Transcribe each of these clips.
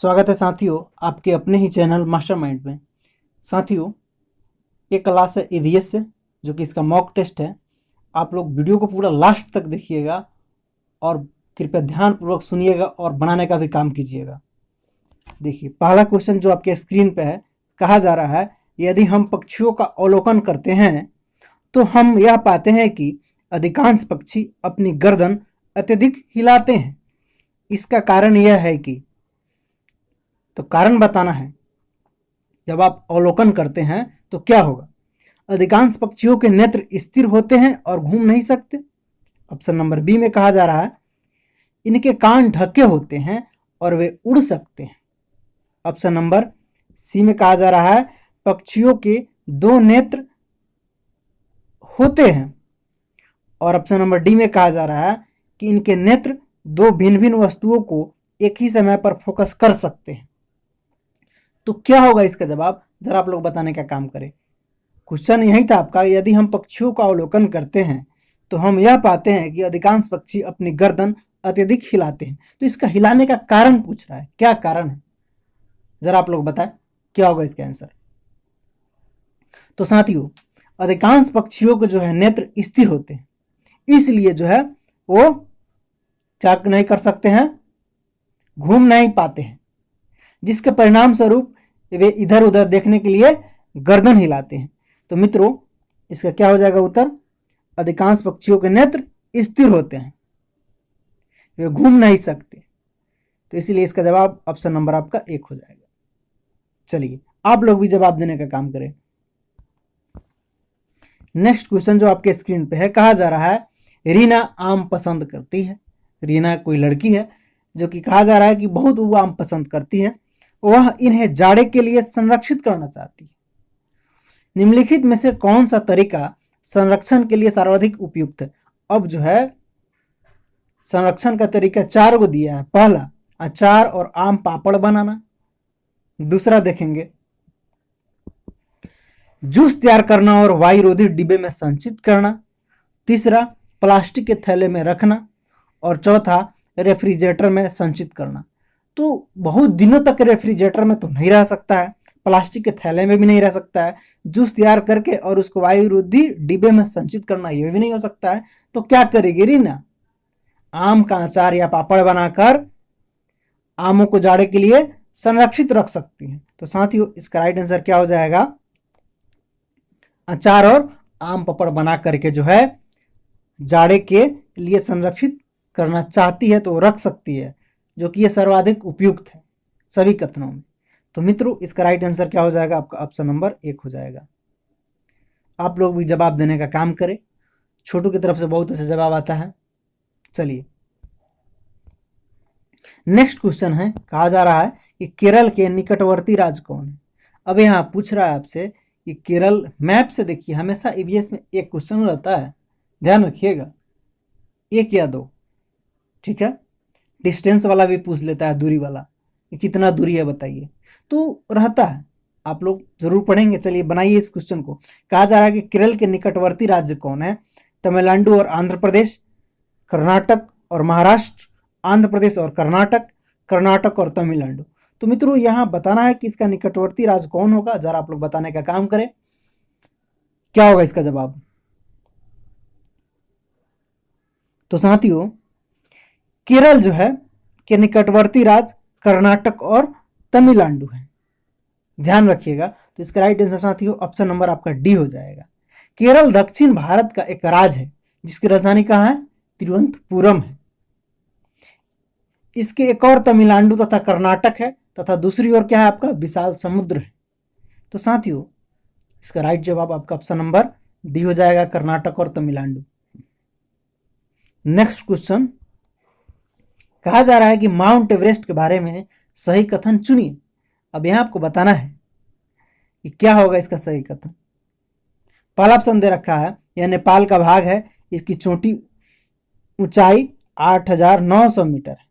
स्वागत है साथियों आपके अपने ही चैनल मास्टरमाइंड में। साथियों, ये क्लास है ईवीएस से, जो कि इसका मॉक टेस्ट है। आप लोग वीडियो को पूरा लास्ट तक देखिएगा और कृपया ध्यानपूर्वक सुनिएगा और बनाने का भी काम कीजिएगा। देखिए, पहला क्वेश्चन जो आपके स्क्रीन पे है, कहा जा रहा है यदि हम पक्षियों का अवलोकन करते हैं तो हम यह पाते हैं कि अधिकांश पक्षी अपनी गर्दन अत्यधिक हिलाते हैं। इसका कारण यह है कि, तो कारण बताना है। जब आप अवलोकन करते हैं तो क्या होगा? अधिकांश पक्षियों के नेत्र स्थिर होते हैं और घूम नहीं सकते। ऑप्शन नंबर बी में कहा जा रहा है इनके कान ढके होते हैं और वे उड़ सकते हैं। ऑप्शन नंबर सी में कहा जा रहा है पक्षियों के दो नेत्र होते हैं। और ऑप्शन नंबर डी में कहा जा रहा है कि इनके नेत्र दो भिन्न भिन्न वस्तुओं को एक ही समय पर फोकस कर सकते हैं। तो क्या होगा इसका जवाब? जरा आप लोग बताने का काम करें। क्वेश्चन यही था आपका, यदि हम पक्षियों का अवलोकन करते हैं तो हम यह पाते हैं कि अधिकांश पक्षी अपनी गर्दन अत्यधिक हिलाते हैं। तो इसका हिलाने का कारण पूछ रहा है, क्या कारण है? जरा आप लोग बताएं क्या होगा इसका आंसर। तो साथियों, अधिकांश पक्षियों के जो है नेत्र स्थिर होते हैं, इसलिए जो है वो क्या नहीं कर सकते हैं, घूम नहीं पाते हैं, जिसके परिणाम स्वरूप वे इधर उधर देखने के लिए गर्दन हिलाते हैं। तो मित्रों, इसका क्या हो जाएगा उत्तर? अधिकांश पक्षियों के नेत्र स्थिर होते हैं, वे घूम नहीं सकते। तो इसलिए इसका जवाब ऑप्शन नंबर आपका 1 हो जाएगा। चलिए, आप लोग भी जवाब देने का काम करें। नेक्स्ट क्वेश्चन जो आपके स्क्रीन पे है, कहा जा रहा है रीना आम पसंद करती है। रीना कोई लड़की है जो कि कहा जा रहा है कि बहुत वो आम पसंद करती है। वह इन्हें जाड़े के लिए संरक्षित करना चाहती है। निम्नलिखित में से कौन सा तरीका संरक्षण के लिए सर्वाधिक उपयुक्त है? अब जो है संरक्षण का तरीका 4 को दिया है। पहला, अचार और आम पापड़ बनाना। दूसरा देखेंगे जूस तैयार करना और वायुरोधी डिब्बे में संचित करना। तीसरा, प्लास्टिक के थैले में रखना। और चौथा, रेफ्रिजरेटर में संचित करना। तो बहुत दिनों तक रेफ्रिजरेटर में तो नहीं रह सकता है, प्लास्टिक के थैले में भी नहीं रह सकता है, जूस तैयार करके और उसको वायुरोधी डिब्बे में संचित करना ये भी नहीं हो सकता है। तो क्या करेगी रीना? आम का अचार या पापड़ बनाकर आमों को जाड़े के लिए संरक्षित रख सकती है। तो साथियों, इसका राइट आंसर क्या हो जाएगा? अचार और आम पापड़ बना करके जो है जाड़े के लिए संरक्षित करना चाहती है तो रख सकती है, जो कि ये सर्वाधिक उपयुक्त है सभी कथनों में। तो मित्रों, इसका राइट आंसर क्या हो जाएगा? आपका ऑप्शन नंबर 1 हो जाएगा। आप लोग भी जवाब देने का काम करें। छोटू की तरफ से बहुत अच्छे जवाब आता है। चलिए, नेक्स्ट क्वेश्चन है, कहा जा रहा है कि केरल के निकटवर्ती राज्य कौन है। अब यहाँ पूछ रहा है आपसे कि केरल मैप से देखिए, हमेशा ईवीएस में एक क्वेश्चन रहता है, ध्यान रखिएगा, 1 या 2, ठीक है। डिस्टेंस वाला भी पूछ लेता है, दूरी वाला, कितना दूरी है बताइए, तो रहता है, आप लोग जरूर पढ़ेंगे। चलिए बनाइए इस क्वेश्चन को। कहा जा रहा है कि केरल के निकटवर्ती राज्य कौन है? तमिलनाडु और आंध्र प्रदेश, कर्नाटक और महाराष्ट्र, आंध्र प्रदेश और कर्नाटक, कर्नाटक और तमिलनाडु। तो मित्रों, यहां बताना है कि इसका निकटवर्ती राज्य कौन होगा। जरा आप लोग बताने का काम करें, क्या होगा इसका जवाब। तो साथियों, केरल जो है के निकटवर्ती राज्य कर्नाटक और तमिलनाडु है, ध्यान रखिएगा। तो इसका राइट आंसर साथियों ऑप्शन नंबर आपका डी हो जाएगा। केरल दक्षिण भारत का एक राज्य है जिसकी राजधानी कहाँ है? तिरुवनंतपुरम है। इसके एक और तमिलनाडु तथा कर्नाटक है, तथा दूसरी ओर क्या है आपका? विशाल समुद्र है। तो साथियों, इसका राइट जवाब आपका ऑप्शन नंबर डी हो जाएगा, कर्नाटक और तमिलनाडु। नेक्स्ट क्वेश्चन, कहा जा रहा है कि माउंट एवरेस्ट के बारे में सही कथन चुनिए। अब यहां आपको बताना है कि क्या होगा इसका सही कथन। पहला ऑप्शन दे रखा है, यह नेपाल का भाग है, इसकी चोटी ऊंचाई 8,900 मीटर है।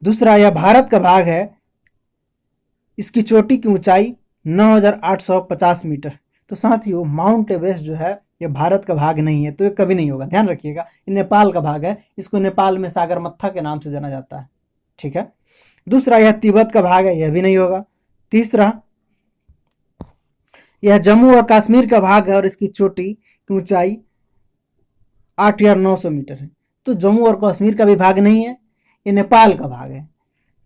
दूसरा, यह भारत का भाग है, इसकी चोटी की ऊंचाई 9,850 मीटर। तो साथियों, माउंट एवरेस्ट जो है ये भारत का भाग नहीं है, तो ये कभी नहीं होगा, ध्यान रखिएगा। ये नेपाल का भाग है, इसको नेपाल में सागरमत्था के नाम से जाना जाता है, ठीक है। दूसरा, यह तिब्बत का भाग है, यह भी नहीं होगा। तीसरा, यह जम्मू और कश्मीर का भाग है और इसकी चोटी की ऊंचाई 8,900 मीटर है। तो जम्मू और कश्मीर का भी भाग नहीं है, ये नेपाल का भाग है।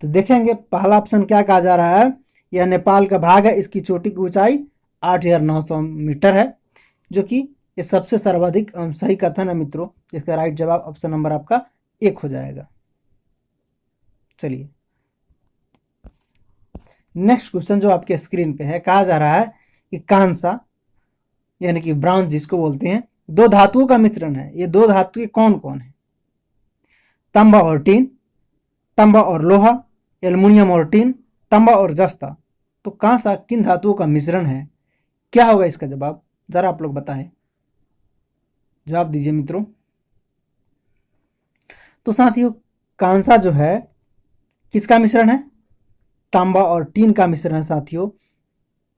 तो देखेंगे पहला ऑप्शन क्या कहा जा रहा है, यह नेपाल का भाग है, इसकी चोटी की ऊंचाई 8,900 मीटर है, जो कि ये सबसे सर्वाधिक सही कथन है मित्रों। इसका राइट जवाब ऑप्शन नंबर आपका 1 हो जाएगा। चलिए नेक्स्ट क्वेश्चन जो आपके स्क्रीन पे है, कहा जा रहा है कि कांसा यानी कि ब्रॉन्ज जिसको बोलते हैं, दो धातुओं का मिश्रण है। ये दो धातु कौन कौन है? तांबा और टीन, तांबा और लोहा, एल्युमिनियम और टीन, तांबा और जस्ता। तो कांसा किन धातुओं का मिश्रण है? क्या होगा इसका जवाब? जरा आप लोग बताएं, जवाब दीजिए मित्रों। तो साथियों, कांसा जो है किसका मिश्रण है? तांबा और टीन का मिश्रण है साथियों।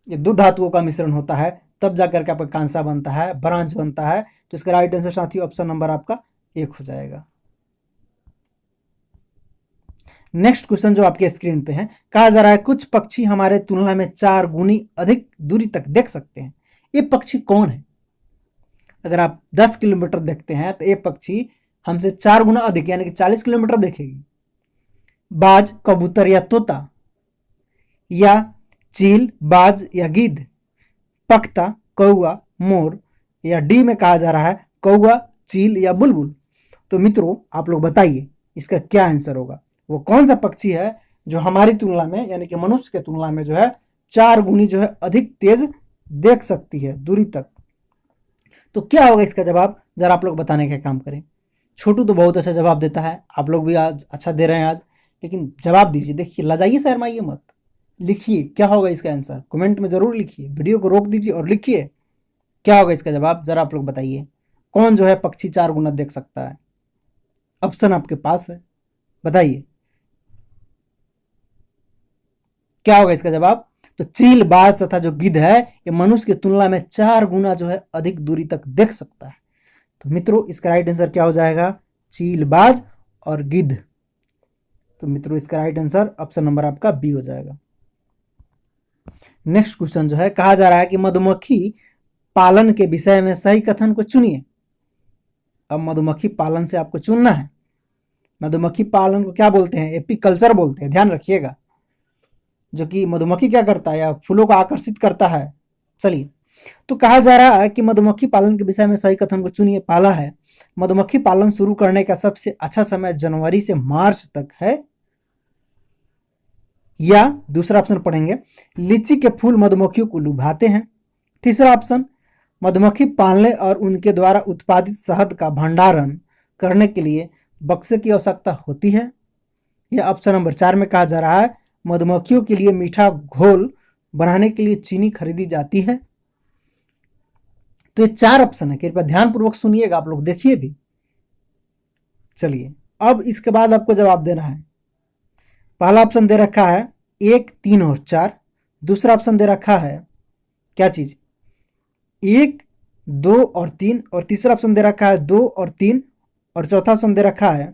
ये दो धातुओं का मिश्रण होता है, तब जाकर के आपका कांसा बनता है, ब्रॉन्ज बनता है। तो इसका राइट आंसर साथियों ऑप्शन नंबर आपका 1 हो जाएगा। नेक्स्ट क्वेश्चन जो आपके स्क्रीन पे है, कहा जा रहा है कुछ पक्षी हमारे तुलना में 4 गुनी अधिक दूरी तक देख सकते हैं। ये पक्षी कौन है? अगर आप 10 किलोमीटर देखते हैं तो ये पक्षी हमसे 4 गुना अधिक यानी कि 40 किलोमीटर देखेगी। बाज, कबूतर या तोता, या चील, बाज या गिद्ध, पख्ता, कौआ, मोर, या डी में कहा जा रहा है कौआ, चील या बुलबुल। तो मित्रों आप लोग बताइए इसका क्या आंसर होगा। वो कौन सा पक्षी है जो हमारी तुलना में यानी कि मनुष्य के तुलना में जो है 4 गुनी जो है अधिक तेज देख सकती है दूरी तक? तो क्या होगा इसका जवाब? जरा आप लोग बताने का काम करें। छोटू तो बहुत अच्छा जवाब देता है, आप लोग भी आज अच्छा दे रहे हैं आज, लेकिन जवाब दीजिए। देखिए लजाइए, शर्माइए मत, लिखिए क्या होगा इसका आंसर, कमेंट में जरूर लिखिए। वीडियो को रोक दीजिए और लिखिए क्या होगा इसका जवाब। जरा आप लोग बताइए कौन जो है पक्षी 4 गुना देख सकता है? ऑप्शन आपके पास है, बताइए क्या होगा इसका जवाब। तो चील, बाज तथा जो गिद्ध है ये मनुष्य की तुलना में 4 गुना जो है अधिक दूरी तक देख सकता है। तो मित्रों इसका राइट आंसर क्या हो जाएगा? चील, बाज और गिद्ध। तो मित्रों इसका राइट आंसर ऑप्शन नंबर आपका बी हो जाएगा। नेक्स्ट क्वेश्चन जो है, कहा जा रहा है कि मधुमक्खी पालन के विषय में सही कथन को चुनिए। अब मधुमक्खी पालन से आपको चुनना है। मधुमक्खी पालन को क्या बोलते हैं? एपीकल्चर बोलते हैं, ध्यान रखिएगा। जो कि मधुमक्खी क्या करता है, या फूलों को आकर्षित करता है। चलिए, तो कहा जा रहा है कि मधुमक्खी पालन के विषय में सही कथन को चुनिए। पहला है, मधुमक्खी पालन शुरू करने का सबसे अच्छा समय जनवरी से मार्च तक है। या दूसरा ऑप्शन पढ़ेंगे, लीची के फूल मधुमक्खियों को लुभाते हैं। तीसरा ऑप्शन, मधुमक्खी पालने और उनके द्वारा उत्पादित शहद का भंडारण करने के लिए बक्से की आवश्यकता होती है। या ऑप्शन नंबर 4 में कहा जा रहा है मधुमक्खियों के लिए मीठा घोल बनाने के लिए चीनी खरीदी जाती है। तो ये 4 ऑप्शन है, कृपया ध्यानपूर्वक सुनिएगा, आप लोग देखिए भी। चलिए अब इसके बाद आपको जवाब देना है। पहला ऑप्शन दे रखा है 1, 3 और 4। दूसरा ऑप्शन दे रखा है क्या चीज, 1, 2 और 3। और तीसरा ऑप्शन दे रखा है 2 और 3। और चौथा ऑप्शन दे रखा है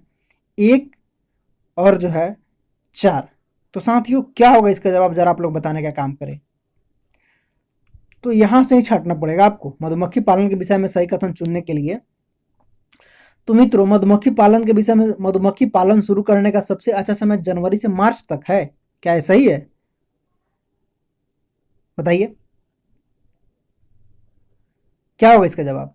1 और जो है 4। तो साथियों क्या होगा इसका जवाब? जरा आप लोग बताने का काम करें। तो यहां से ही छांटना पड़ेगा आपको मधुमक्खी पालन के विषय में सही कथन चुनने के लिए। तो मित्रों मधुमक्खी पालन के विषय में, मधुमक्खी पालन शुरू करने का सबसे अच्छा समय जनवरी से मार्च तक है। क्या ये सही है? बताइए क्या होगा इसका जवाब।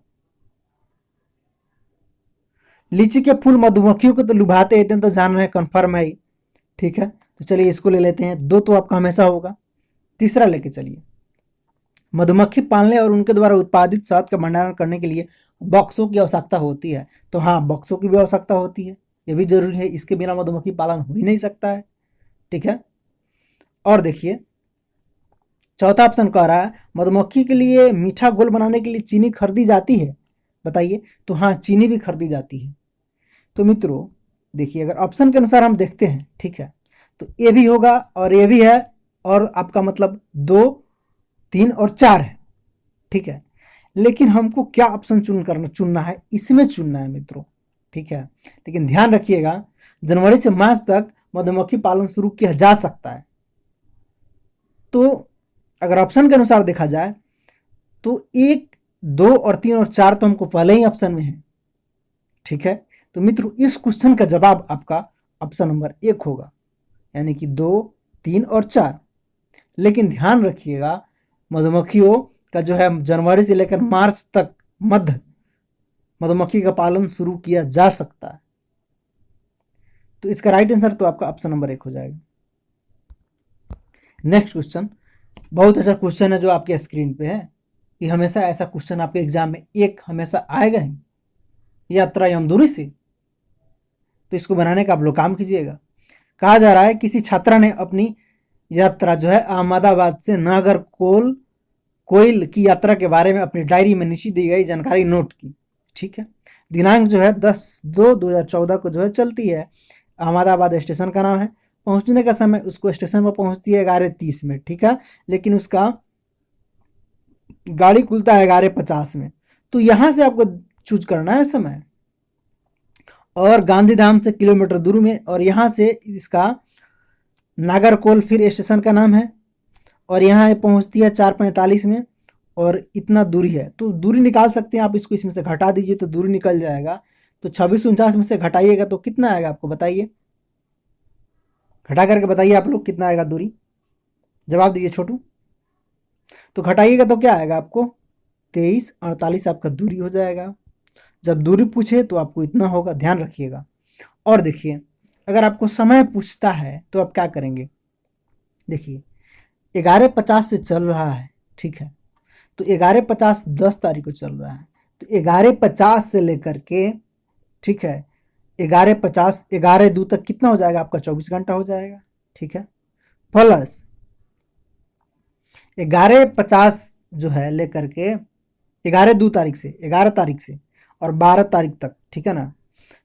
लीची के फूल मधुमक्खियों को तो लुभाते हैं, तो जान रहे हैं, कन्फर्म है। ठीक है, तो चलिए इसको ले लेते हैं। 2 तो आपका हमेशा होगा। तीसरा लेके चलिए, मधुमक्खी पालने और उनके द्वारा उत्पादित शहद का भंडारण करने के लिए बॉक्सों की आवश्यकता होती है। तो हाँ, बॉक्सों की भी आवश्यकता होती है, ये भी जरूरी है, इसके बिना मधुमक्खी पालन हो ही नहीं सकता है। ठीक है, और देखिए चौथा ऑप्शन कह रहा है मधुमक्खी के लिए मीठा घोल बनाने के लिए चीनी खरीदी जाती है। बताइए, तो हाँ चीनी भी खरीदी जाती है। तो मित्रों देखिए, अगर ऑप्शन के अनुसार हम देखते हैं, ठीक है, तो ये भी होगा और ये भी है, और आपका मतलब 2, 3 और 4 है। ठीक है, लेकिन हमको क्या ऑप्शन चुनना है, इसमें चुनना है मित्रों। ठीक है, लेकिन ध्यान रखिएगा जनवरी से मार्च तक मधुमक्खी पालन शुरू किया जा सकता है। तो अगर ऑप्शन के अनुसार देखा जाए तो 1, 2 और 3 और 4 तो हमको पहले ही ऑप्शन में है। ठीक है, तो मित्रों इस क्वेश्चन का जवाब आपका ऑप्शन नंबर 1 होगा, यानी कि 2, 3 और 4। लेकिन ध्यान रखिएगा, मधुमक्खियों का जो है जनवरी से लेकर मार्च तक मध्य मधुमक्खी का पालन शुरू किया जा सकता है। तो इसका राइट आंसर तो आपका ऑप्शन नंबर 1 हो जाएगा। नेक्स्ट क्वेश्चन बहुत अच्छा क्वेश्चन है जो आपके स्क्रीन पे है, कि हमेशा ऐसा क्वेश्चन आपके एग्जाम में एक हमेशा आएगा ही, यात्रा एवं दूरी से। तो इसको बनाने का आप लोग काम कीजिएगा। कहा जा रहा है किसी छात्रा ने अपनी यात्रा जो है अहमदाबाद से नागरकोइल की यात्रा के बारे में अपनी डायरी में नीचे दी गई जानकारी नोट की। ठीक है, दिनांक जो है 10/2/2014 को जो है चलती है। अहमदाबाद स्टेशन का नाम है। पहुंचने का समय उसको स्टेशन पर पहुंचती है 11:30 में। ठीक है, लेकिन उसका गाड़ी खुलता है 11:50 में। तो यहां से आपको चूज करना है समय, और गांधीधाम से किलोमीटर दूर में, और यहां से इसका नागरकोइल फिर स्टेशन का नाम है, और यहाँ पहुंचती है 4:45 में, और इतना दूरी है। तो दूरी निकाल सकते हैं आप, इसको इसमें से घटा दीजिए तो दूरी निकल जाएगा। तो 2649 में से घटाइएगा तो कितना आएगा आपको बताइए, घटा करके बताइए आप लोग कितना आएगा दूरी, जवाब दीजिए छोटू। तो घटाइएगा तो क्या आएगा आपको 23:48 आपका दूरी हो जाएगा। जब दूरी पूछे तो आपको इतना होगा, ध्यान रखिएगा। और देखिए अगर आपको समय पूछता है तो आप क्या करेंगे, देखिए 11:50 से चल रहा है। ठीक है, तो 11:50 10 तारीख को चल रहा है, तो 11:50 से लेकर के, ठीक है, 11:50 11:02 तक कितना हो जाएगा आपका 24 घंटा हो जाएगा। ठीक है, प्लस 11:50 जो है लेकर के 11/2 तारीख से 11 तारीख से और 12 तारीख तक, ठीक है ना।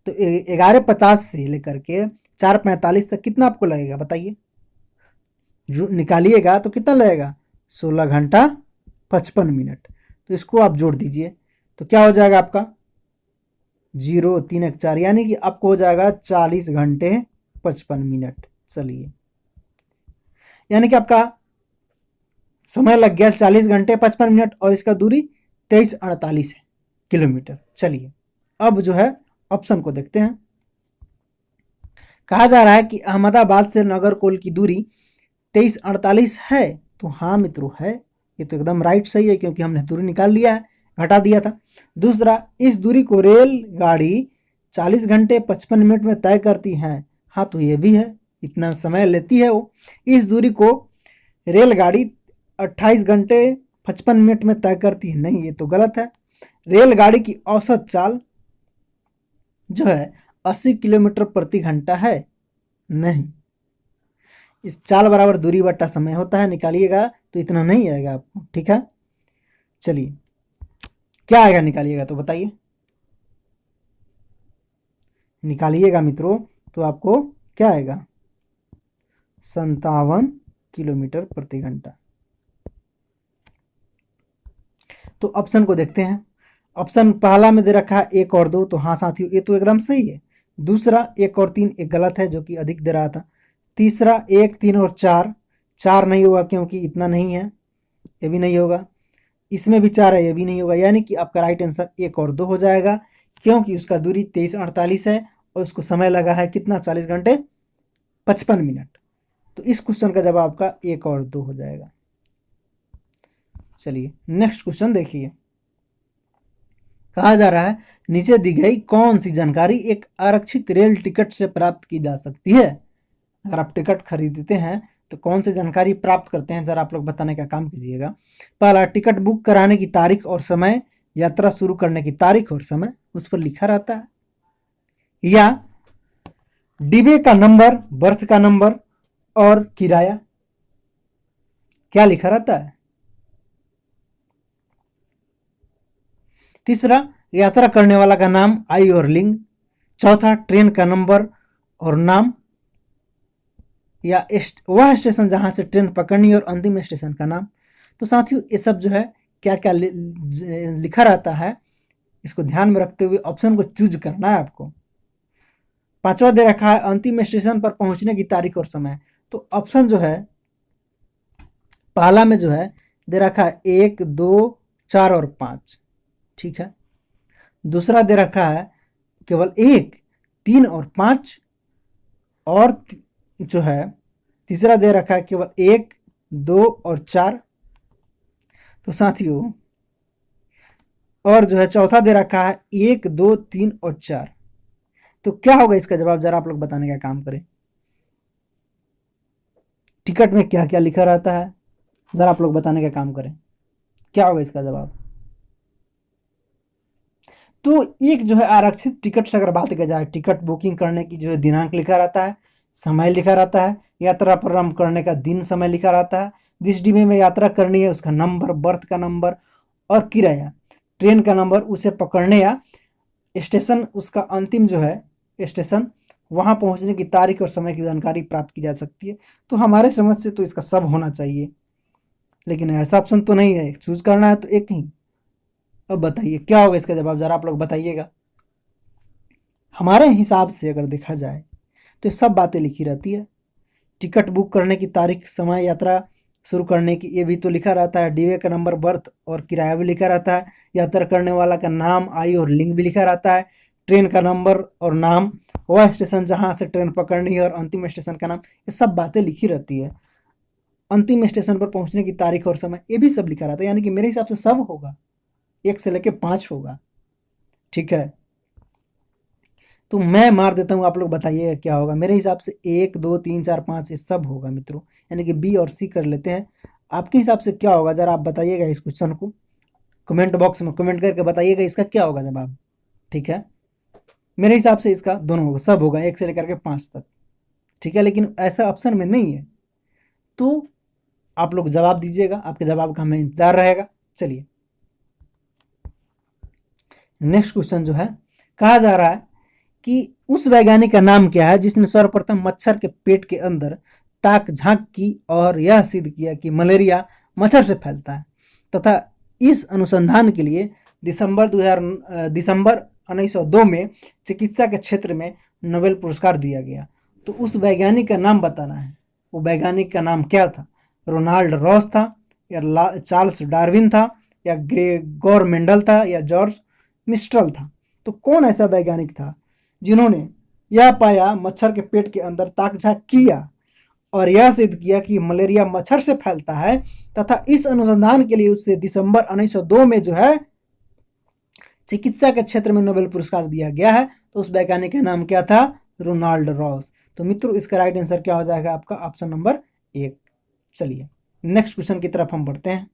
तो 11:50 से लेकर के 4:45 तक कितना आपको लगेगा बताइए, जो निकालिएगा तो कितना लगेगा 16 घंटा 55 मिनट। तो इसको आप जोड़ दीजिए तो क्या हो जाएगा आपका 0 3 1 4, यानी कि आपको हो जाएगा 40 घंटे 55 मिनट। चलिए, यानी कि आपका समय लग गया 40 घंटे 55 मिनट, और इसका दूरी 2348 किलोमीटर। चलिए अब जो है ऑप्शन को देखते हैं। कहा जा रहा है कि अहमदाबाद से नागरकोइल की दूरी 2348 है। तो हाँ मित्रों है, ये तो एकदम राइट सही है, क्योंकि हमने दूरी निकाल लिया है, घटा दिया था। दूसरा, इस दूरी को रेलगाड़ी 40 घंटे 55 मिनट में तय करती है। हाँ तो ये भी है, इतना समय लेती है वो। इस दूरी को रेलगाड़ी 28 घंटे 55 मिनट में तय करती है। नहीं, ये तो गलत है। रेलगाड़ी की औसत चाल जो है 80 किलोमीटर प्रति घंटा है। नहीं, इस चाल बराबर दूरी बट्टा समय होता है, निकालिएगा तो इतना नहीं आएगा आपको। ठीक है, चलिए क्या आएगा निकालिएगा तो बताइए, निकालिएगा मित्रों तो आपको क्या आएगा 57 किलोमीटर प्रति घंटा। तो ऑप्शन को देखते हैं। ऑप्शन पहला में दे रखा है 1 और 2, तो हाँ साथियों ये तो एकदम सही है। दूसरा 1 और 3 एक गलत है, जो कि अधिक दे रहा था। तीसरा 1 3 और 4, 4 नहीं होगा क्योंकि इतना नहीं है, ये भी नहीं होगा। इसमें भी 4 है, ये भी नहीं होगा। यानी कि आपका राइट आंसर 1 और 2 हो जाएगा, क्योंकि उसका दूरी 2348 है और उसको समय लगा है कितना 40 घंटे 55 मिनट। तो इस क्वेश्चन का जवाब आपका 1 और 2 हो जाएगा। चलिए नेक्स्ट क्वेश्चन देखिए। कहा जा रहा है नीचे दी गई कौन सी जानकारी एक आरक्षित रेल टिकट से प्राप्त की जा सकती है। अगर आप टिकट खरीदते हैं तो कौन सी जानकारी प्राप्त करते हैं, जरा आप लोग बताने का काम कीजिएगा। पहला, टिकट बुक कराने की तारीख और समय, यात्रा शुरू करने की तारीख और समय उस पर लिखा रहता है। या डिब्बे का नंबर, बर्थ का नंबर और किराया, क्या लिखा रहता है। तीसरा, यात्रा करने वाला का नाम, आयु और लिंग। चौथा, ट्रेन का नंबर और नाम या वह स्टेशन जहां से ट्रेन पकड़नी और अंतिम स्टेशन का नाम। तो साथियों ये सब जो है क्या क्या लिखा रहता है, इसको ध्यान में रखते हुए ऑप्शन को चूज करना है आपको। पांचवा दे रखा है अंतिम स्टेशन पर पहुंचने की तारीख और समय। तो ऑप्शन जो है पहला में जो है दे रखा है 1, 2, 4 और 5, ठीक है। दूसरा दे रखा है केवल 1, 3 और 5, और जो है तीसरा दे रखा है केवल 1, 2 और 4। तो साथियों और जो है चौथा दे रखा है 1, 2, 3 और 4। तो क्या होगा इसका जवाब, जरा आप लोग बताने का काम करें। टिकट में क्या क्या लिखा रहता है, जरा आप लोग बताने का काम करें, क्या होगा इसका जवाब। तो एक जो है आरक्षित टिकट से अगर बात की जाए, टिकट बुकिंग करने की जो है दिनांक लिखा रहता है, समय लिखा रहता है, यात्रा प्रारंभ करने का दिन समय लिखा रहता है, जिस डिब्बे में यात्रा करनी है उसका नंबर, बर्थ का नंबर और किराया, ट्रेन का नंबर, उसे पकड़ने या स्टेशन, उसका अंतिम जो है स्टेशन, वहां पहुंचने की तारीख और समय की जानकारी प्राप्त की जा सकती है। तो हमारे समझ से तो इसका सब होना चाहिए, लेकिन ऐसा ऑप्शन तो नहीं है, चूज करना है तो एक ही। अब बताइए क्या होगा इसका जवाब, जरा आप लोग बताइएगा। हमारे हिसाब से अगर देखा जाए तो ये सब बातें लिखी रहती है, टिकट बुक करने की तारीख, समय, यात्रा शुरू करने की, ये भी तो लिखा रहता है, डिब्बे का नंबर, बर्थ और किराया भी लिखा रहता है, यात्रा करने वाला का नाम, आयु और लिंग भी लिखा रहता है, ट्रेन का नंबर और नाम, वह स्टेशन जहाँ से ट्रेन पकड़नी है और अंतिम स्टेशन का नाम, ये सब बातें लिखी रहती है। अंतिम स्टेशन पर पहुंचने की तारीख और समय ये भी सब लिखा रहता है, यानी कि मेरे हिसाब से सब होगा, 1 से लेके 5 होगा, ठीक है। तो मैं मार देता हूँ, आप लोग बताइएगा क्या होगा। मेरे हिसाब से 1, 2, 3, 4, 5 ये सब होगा मित्रों, यानी कि बी और सी कर लेते हैं। आपके हिसाब से क्या होगा, जरा आप बताइएगा इस क्वेश्चन को कमेंट बॉक्स में कमेंट करके बताइएगा इसका क्या होगा जवाब, ठीक है। मेरे हिसाब से इसका दोनों होगा, सब होगा 1 से लेकर के 5 तक, ठीक है, लेकिन ऐसा ऑप्शन में नहीं है। तो आप लोग जवाब दीजिएगा, आपके जवाब का हमें इंतजार रहेगा। चलिए नेक्स्ट क्वेश्चन जो है, कहा जा रहा है कि उस वैज्ञानिक का नाम क्या है जिसने सर्वप्रथम मच्छर के पेट के अंदर ताक झांक की और यह सिद्ध किया कि मलेरिया मच्छर से फैलता है, तथा इस अनुसंधान के लिए दिसंबर 1902 में चिकित्सा के क्षेत्र में नोबेल पुरस्कार दिया गया। तो उस वैज्ञानिक का नाम बताना है, वो वैज्ञानिक का नाम क्या था, रोनाल्ड रॉस था, या चार्ल्स डार्विन था, या ग्रेगोर मेंडल था, या जॉर्ज मिस्ट्रल था। तो कौन ऐसा वैज्ञानिक था जिन्होंने यह पाया, मच्छर के पेट के अंदर ताक झांक किया और यह सिद्ध किया कि मलेरिया मच्छर से फैलता है, तथा इस अनुसंधान के लिए उससे दिसंबर 1902 में जो है चिकित्सा के क्षेत्र में नोबेल पुरस्कार दिया गया है। तो उस वैज्ञानिक का नाम क्या था, रोनाल्ड रॉस। तो मित्रों इसका राइट आंसर क्या हो जाएगा आपका, ऑप्शन नंबर 1। चलिए नेक्स्ट क्वेश्चन की तरफ हम बढ़ते हैं।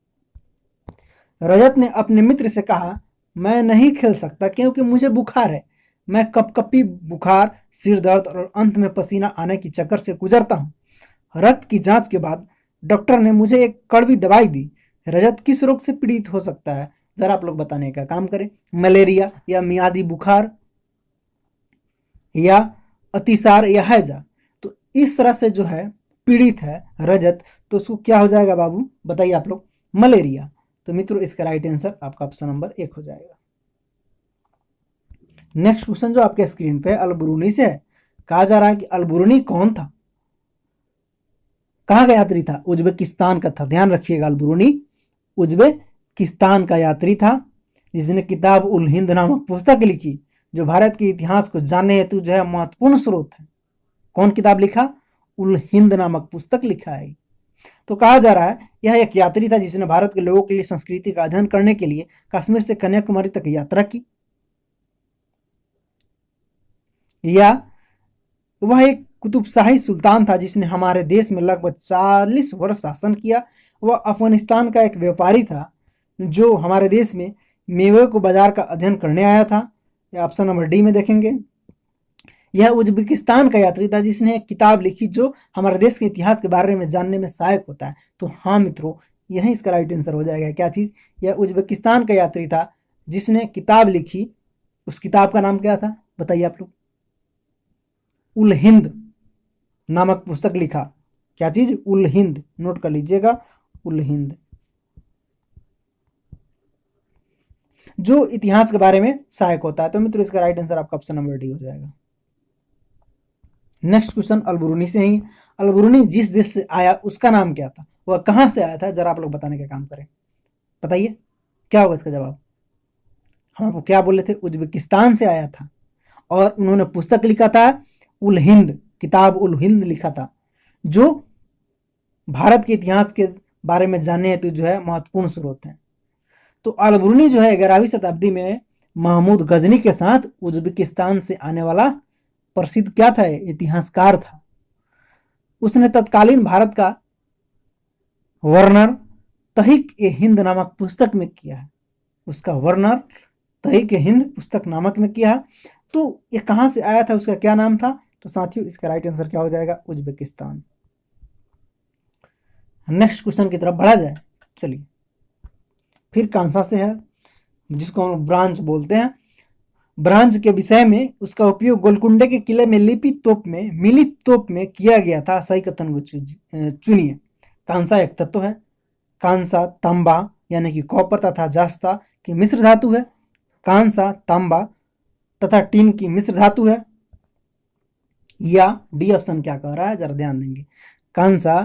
रजत ने अपने मित्र से कहा, मैं नहीं खेल सकता क्योंकि मुझे बुखार है, मैं कपकपी, बुखार, सिर दर्द और अंत में पसीना आने की चक्कर से गुजरता हूँ। रक्त की जांच के बाद डॉक्टर ने मुझे एक कड़वी दवाई दी। रजत किस रोग से पीड़ित हो सकता है, जरा आप लोग बताने का काम करें। मलेरिया, या मियादी बुखार, या अतिसार, या हैजा। तो इस तरह से जो है पीड़ित है रजत, तो उसको क्या हो जाएगा बाबू, बताइए आप लोग, मलेरिया। तो मित्रों इसका राइट आंसर आपका ऑप्शन नंबर 1 हो जाएगा। नेक्स्ट क्वेश्चन जो आपके स्क्रीन पे अलबरूनी से है, कहा जा रहा है कि अलबरूनी कौन था, कहाँ का यात्री था, उज्बेकिस्तान का था। ध्यान रखिएगा, अलबरूनी उज्बेकिस्तान का यात्री था, जिसने किताब उल हिंद नामक पुस्तक लिखी, जो भारत के इतिहास को जानने हेतु जो है महत्वपूर्ण स्रोत है। कौन किताब लिखा, उल हिंद नामक पुस्तक लिखा है। तो कहा जा रहा है यह एक यात्री था जिसने भारत के लोगों के लिए संस्कृति का अध्ययन करने के लिए कश्मीर से कन्याकुमारी तक यात्रा की, या वह एक कुतुबशाही सुल्तान था जिसने हमारे देश में लगभग 40 वर्ष शासन किया। वह अफगानिस्तान का एक व्यापारी था जो हमारे देश में मेवे को बाजार का अध्ययन करने आया था, या ऑप्शन नंबर डी में देखेंगे। यह उज्बेकिस्तान का यात्री था जिसने एक किताब लिखी जो हमारे देश के इतिहास के बारे में जानने में सहायक होता है। तो हाँ मित्रों, यही इसका राइट आंसर हो जाएगा। क्या चीज, यह उज्बेकिस्तान का यात्री था जिसने किताब लिखी। उस किताब का नाम क्या था, बताइए आप लोग। उल हिंद नामक पुस्तक लिखा। क्या चीज, उल हिंद, नोट कर लीजिएगा, उल हिंद, जो इतिहास के बारे में सहायक होता है। तो मित्रों इसका राइट आंसर आपका ऑप्शन नंबर डी हो जाएगा। नेक्स्ट क्वेश्चन अलबरूनी से ही। अलबरूनी जिस देश से आया उसका नाम क्या था, वह कहाँ से आया था, जरा आप लोग बताने का काम करें, बताइए क्या होगा इसका जवाब। हम आपको क्या बोले थे, उज्बेकिस्तान से आया था। और उन्होंने पुस्तक लिखा था उल हिंद, किताब उल हिंद लिखा था, जो भारत के इतिहास के बारे में जानने हेतु जो है महत्वपूर्ण स्रोत है। तो अलबरूनी जो है 11वीं शताब्दी में महमूद गजनी के साथ उज्बेकिस्तान से आने वाला प्रसिद्ध क्या था, इतिहासकार था। उसने तत्कालीन भारत का वर्णन तहरीक ए हिंद नामक पुस्तक में किया है, उसका वर्णन तहरीक ए हिंद पुस्तक नामक में किया है। तो ये कहां से आया था, उसका क्या नाम था, तो साथियों इसका राइट आंसर क्या हो जाएगा, उज्बेकिस्तान। नेक्स्ट क्वेश्चन की तरफ बढ़ा जाए, चलिए। फिर कांसा से है, जिसको हम ब्रांच बोलते हैं। ब्रांच के विषय में उसका उपयोग गोलकुंडे के किले में मिलित तोप में किया गया था, सही कथन को चुनिए। कांसा एक तत्व है। कांसा तांबा यानी कि कॉपर तथा जास्ता की मिश्र धातु है। कांसा तांबा तथा टीन की मिश्र धातु है। या डी ऑप्शन क्या कह रहा है, जरा ध्यान देंगे। कांसा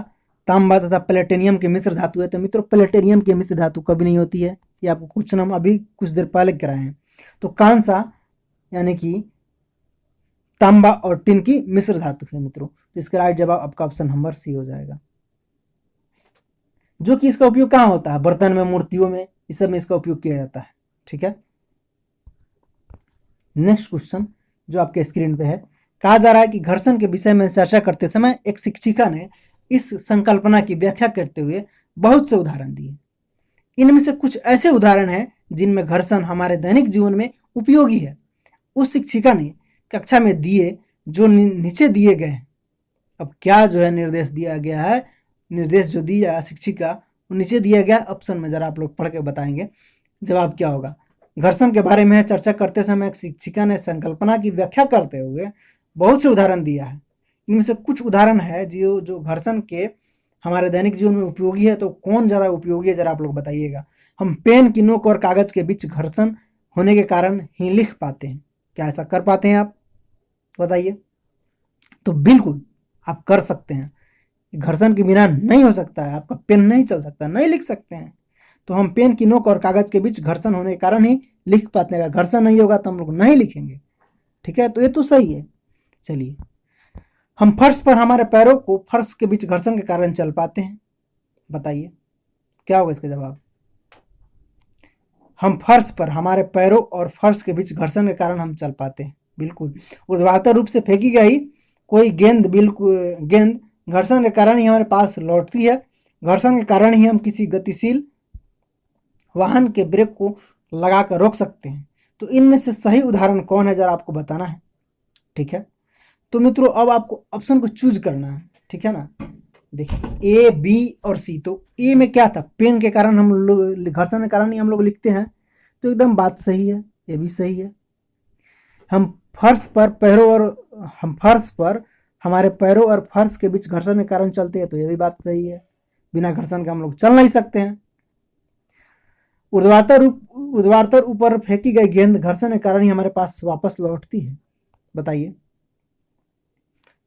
तांबा तथा प्लेटिनियम की मिश्र धातु है। तो मित्रों प्लेटिनियम की मिश्र धातु कभी नहीं होती है, ये आपको क्वेश्चन हम अभी कुछ देर पहले कराए हैं। तो कांसा यानी कि तांबा और टिन की मिश्र धातु है मित्रों। तो इसका राइट जवाब आपका ऑप्शन नंबर सी हो जाएगा। जो कि इसका उपयोग कहाँ होता है, बर्तन में, मूर्तियों में, इस सब में इसका उपयोग किया जाता है। ठीक है। नेक्स्ट क्वेश्चन जो आपके स्क्रीन पे है, कहा जा रहा है कि घर्षण के विषय में चर्चा करते समय एक शिक्षिका ने इस संकल्पना की व्याख्या करते हुए बहुत से उदाहरण दिए। इनमें से कुछ ऐसे उदाहरण हैं जिनमें घर्षण हमारे दैनिक जीवन में उपयोगी है। उस शिक्षिका ने कक्षा में दिए जो नीचे दिए गए हैं। अब क्या जो है निर्देश दिया गया है, निर्देश जो दिया शिक्षिका वो नीचे दिया गया ऑप्शन में, जरा आप लोग पढ़ के बताएंगे जवाब क्या होगा। घर्षण के बारे में चर्चा करते समय एक शिक्षिका ने संकल्पना की व्याख्या करते हुए बहुत से उदाहरण दिया है। इनमें से कुछ उदाहरण है जो घर्षण के हमारे दैनिक जीवन में उपयोगी है। तो कौन जरा उपयोगी है, जरा आप लोग बताइएगा। हम पेन की नोक और कागज के बीच घर्षण होने के कारण ही लिख पाते हैं। क्या ऐसा कर पाते हैं आप, बताइए। तो बिल्कुल आप कर सकते हैं, घर्षण के बिना नहीं हो सकता है, आपका पेन नहीं चल सकता, नहीं लिख सकते हैं। तो हम पेन की नोक और कागज के बीच घर्षण होने के कारण ही लिख पाते हैं। अगर घर्षण नहीं होगा तो हम लोग नहीं लिखेंगे। ठीक है, तो ये तो सही है। चलिए, हम फर्श पर हमारे पैरों को फर्श के बीच घर्षण के कारण चल पाते हैं, बताइए क्या होगा इसका जवाब। हम फर्श पर हमारे पैरों और फर्श के बीच घर्षण के कारण हम चल पाते हैं, बिल्कुल। ऊर्ध्वाधर रूप से फेंकी गई कोई गेंद घर्षण के कारण ही हमारे पास लौटती है। घर्षण के कारण ही हम किसी गतिशील वाहन के ब्रेक को लगाकर रोक सकते हैं। तो इनमें से सही उदाहरण कौन है, जरा आपको बताना है। ठीक है, तो मित्रों अब आपको ऑप्शन को चूज करना है। ठीक है ना, देखिए ए, बी और सी। तो ए में क्या था, पेन के कारण हम लोग, घर्षण के कारण ही हम लोग लिखते हैं। तो एकदम बात सही है, ये भी सही है। हम फर्श पर हमारे पैरों और फर्श के बीच घर्षण के कारण चलते हैं, तो ये भी बात सही है। बिना घर्षण के हम लोग चल नहीं सकते हैं। ऊर्ध्वाधर ऊपर फेंकी गई गेंद घर्षण के कारण ही हमारे पास वापस लौटती है, बताइए।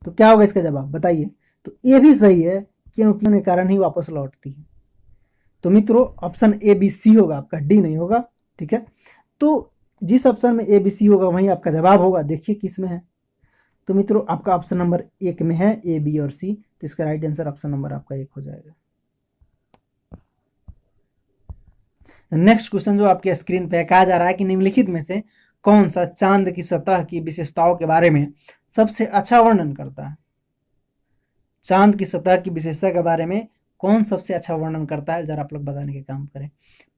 तो क्या होगा इसका जवाब, बताइए। तो ये भी सही है, क्योंकि के कारण ही वापस लौटती है। तो मित्रों ऑप्शन ए बी सी होगा आपका, डी नहीं होगा। ठीक है, तो जिस ऑप्शन में ए बी सी होगा वहीं आपका जवाब होगा। देखिए किस में है। तो मित्रों आपका ऑप्शन नंबर एक में है ए, बी और सी। तो इसका राइट आंसर ऑप्शन नंबर आपका एक हो जाएगा। नेक्स्ट क्वेश्चन जो आपके स्क्रीन पे कहा जा रहा है कि निम्नलिखित में से कौन सा चांद की सतह की विशेषताओं के बारे में सबसे अच्छा वर्णन करता है। चांद की सतह की विशेषता के बारे में कौन सबसे अच्छा वर्णन करता है, जरा आप लोग बताने के काम करें।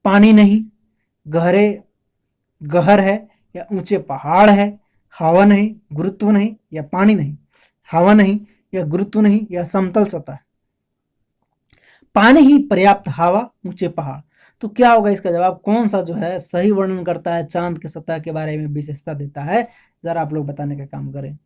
पानी नहीं, गहर है या ऊंचे पहाड़ है, हवा नहीं, गुरुत्व नहीं या पानी नहीं, हवा नहीं या गुरुत्व नहीं या समतल सतह। पानी ही पर्याप्त, हवा, ऊंचे पहाड़। तो क्या होगा इसका जवाब, कौन सा जो है सही वर्णन करता है, चांद के सतह के बारे में विशेषता देता है, जरा आप लोग बताने का काम करें।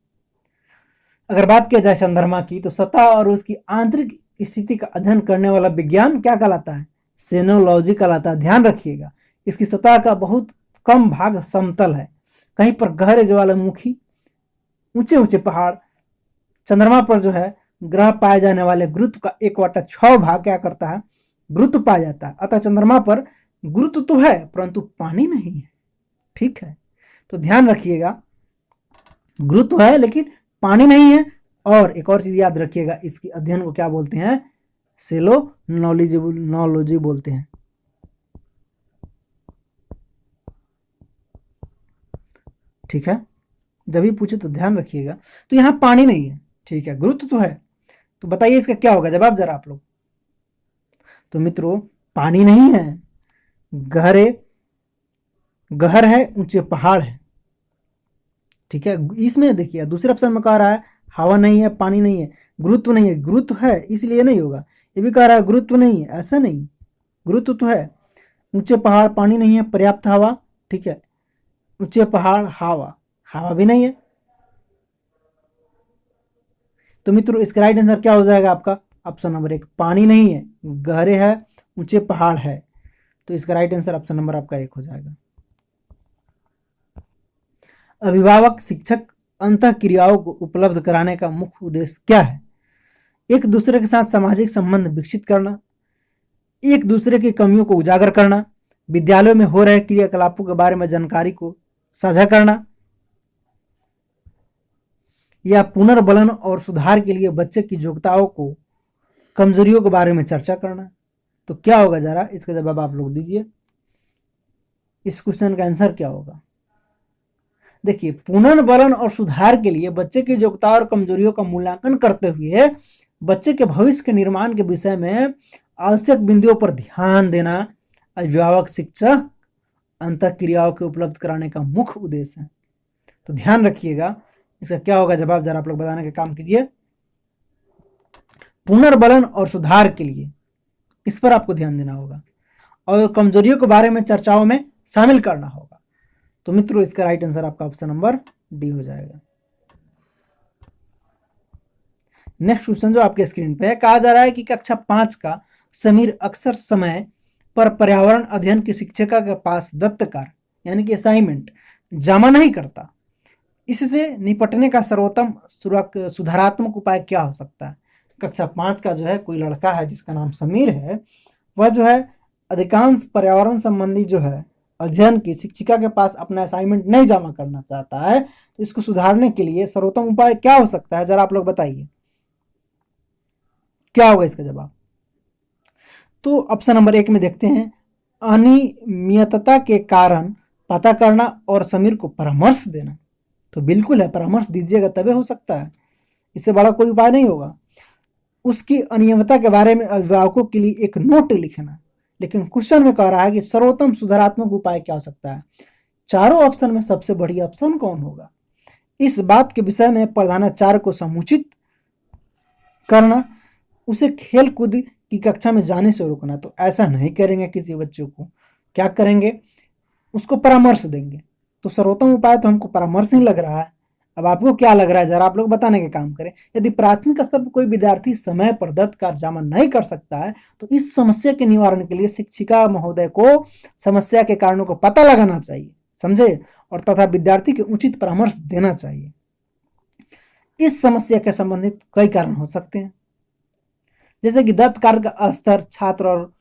अगर बात किया जाए चंद्रमा की, तो सतह और उसकी आंतरिक स्थिति का अध्ययन करने वाला विज्ञान क्या कहलाता है, सेनोलॉजी कहलाता है। ध्यान रखिएगा, इसकी सतह का बहुत कम भाग समतल है, कहीं पर गहरे ज्वालामुखी, ऊंचे ऊंचे पहाड़ चंद्रमा पर जो है ग्रह पाए जाने वाले गुरुत्व का 1/6 भाग क्या करता है, गुरुत्व पाया जाता है। अतः चंद्रमा पर गुरुत्व तो है परंतु पानी नहीं है। ठीक है, तो ध्यान रखिएगा, गुरुत्व है लेकिन पानी नहीं है। और एक और चीज याद रखिएगा, इसके अध्ययन को क्या बोलते हैं, सेलोनोलॉजी बोलते हैं। ठीक है, जब भी पूछे तो ध्यान रखिएगा। तो यहां पानी नहीं है, ठीक है, गुरुत्व तो है। तो बताइए इसका क्या होगा जवाब जरा आप लोग। तो मित्रों पानी नहीं है, गहर है, ऊंचे पहाड़ है। ठीक है, इसमें देखिए दूसरे ऑप्शन में कह रहा है हवा नहीं है, पानी नहीं है, गुरुत्व नहीं है। गुरुत्व है इसलिए नहीं होगा। ये भी कह रहा है गुरुत्व नहीं है, ऐसा नहीं, गुरुत्व तो है। ऊंचे पहाड़, पानी नहीं है, पर्याप्त हवा। ठीक है, ऊंचे पहाड़, हवा, हवा भी नहीं है। तो मित्रों इसका राइट आंसर क्या हो जाएगा आपका, ऑप्शन नंबर 1, पानी नहीं है, गहरे है, ऊंचे पहाड़ है। तो इसका राइट आंसर ऑप्शन नंबर आपका 1 हो जाएगा। अभिभावक शिक्षक अंतः क्रियाओं को उपलब्ध कराने का मुख्य उद्देश्य क्या है। एक दूसरे के साथ सामाजिक संबंध विकसित करना, एक दूसरे की कमियों को उजागर करना, विद्यालयों में हो रहे क्रियाकलापों के बारे में जानकारी को साझा करना, या पुनर्बलन और सुधार के लिए बच्चे की योग्यताओं को, कमजोरियों के बारे में चर्चा करना। तो क्या होगा जरा इसका जवाब आप लोग दीजिए। इस क्वेश्चन का आंसर क्या होगा। देखिए पुनर्बलन और सुधार के लिए बच्चे की योग्यता और कमजोरियों का मूल्यांकन करते हुए बच्चे के भविष्य के निर्माण के विषय में आवश्यक बिंदुओं पर ध्यान देना अभिभावक शिक्षक अंतःक्रियाओं के उपलब्ध कराने का मुख्य उद्देश्य है। तो ध्यान रखिएगा इसका क्या होगा जवाब, जरा आप लोग बताने का काम कीजिए। पुनर्बलन और सुधार के लिए इस पर आपको ध्यान देना होगा और कमजोरियों के बारे में चर्चाओं में शामिल करना होगा। तो मित्रों इसका राइट आंसर आपका ऑप्शन नंबर डी हो जाएगा। नेक्स्ट क्वेश्चन जो आपके स्क्रीन पे है, कहा जा रहा है कि कक्षा 5 का समीर अक्सर समय पर पर्यावरण अध्ययन की शिक्षिका के पास दत्त कार्य यानी कि असाइनमेंट जमा नहीं करता। इससे निपटने का सर्वोत्तम सुधारात्मक उपाय क्या हो सकता है। कक्षा 5 का जो है कोई लड़का है जिसका नाम समीर है, वह जो है अधिकांश पर्यावरण संबंधी जो है अध्ययन की शिक्षिका के पास अपना असाइनमेंट नहीं जमा करना चाहता है। तो इसको सुधारने के लिए सर्वोत्तम उपाय क्या हो सकता है, जरा आप लोग बताइए क्या होगा इसका जवाब। तो ऑप्शन नंबर 1 में देखते हैं, अनियमितता के कारण पता करना और समीर को परामर्श देना। तो बिल्कुल है, परामर्श दीजिएगा तभी हो सकता है, इससे बड़ा कोई उपाय नहीं होगा। उसकी अनियमितता के बारे में अभिभावकों के लिए एक नोट लिखना। लेकिन क्वेश्चन में कह रहा है कि सर्वोत्तम सुधारात्मक उपाय क्या हो सकता है। चारों ऑप्शन में सबसे बढ़िया ऑप्शन कौन होगा, इस बात के विषय में प्रधानाचार्य को समुचित करना, उसे खेल कूद की कक्षा में जाने से रोकना। तो ऐसा नहीं करेंगे किसी बच्चे को, क्या करेंगे, उसको परामर्श देंगे। तो सर्वोत्तम उपाय तो हमको परामर्श ही लग रहा है। अब आपको क्या लग रहा है जरा आप लोग बताने का काम करें। यदि प्राथमिक स्तर पर कोई विद्यार्थी समय पर दत्त कार्य जमा नहीं कर सकता है तो इस समस्या के निवारण के लिए शिक्षिका महोदय को समस्या के कारणों को पता लगाना चाहिए, समझे, और तथा विद्यार्थी के उचित परामर्श देना चाहिए। इस समस्या के संबंधित कई कारण हो सकते हैं, जैसे कि दत्त कार्य का स्तर छात्र और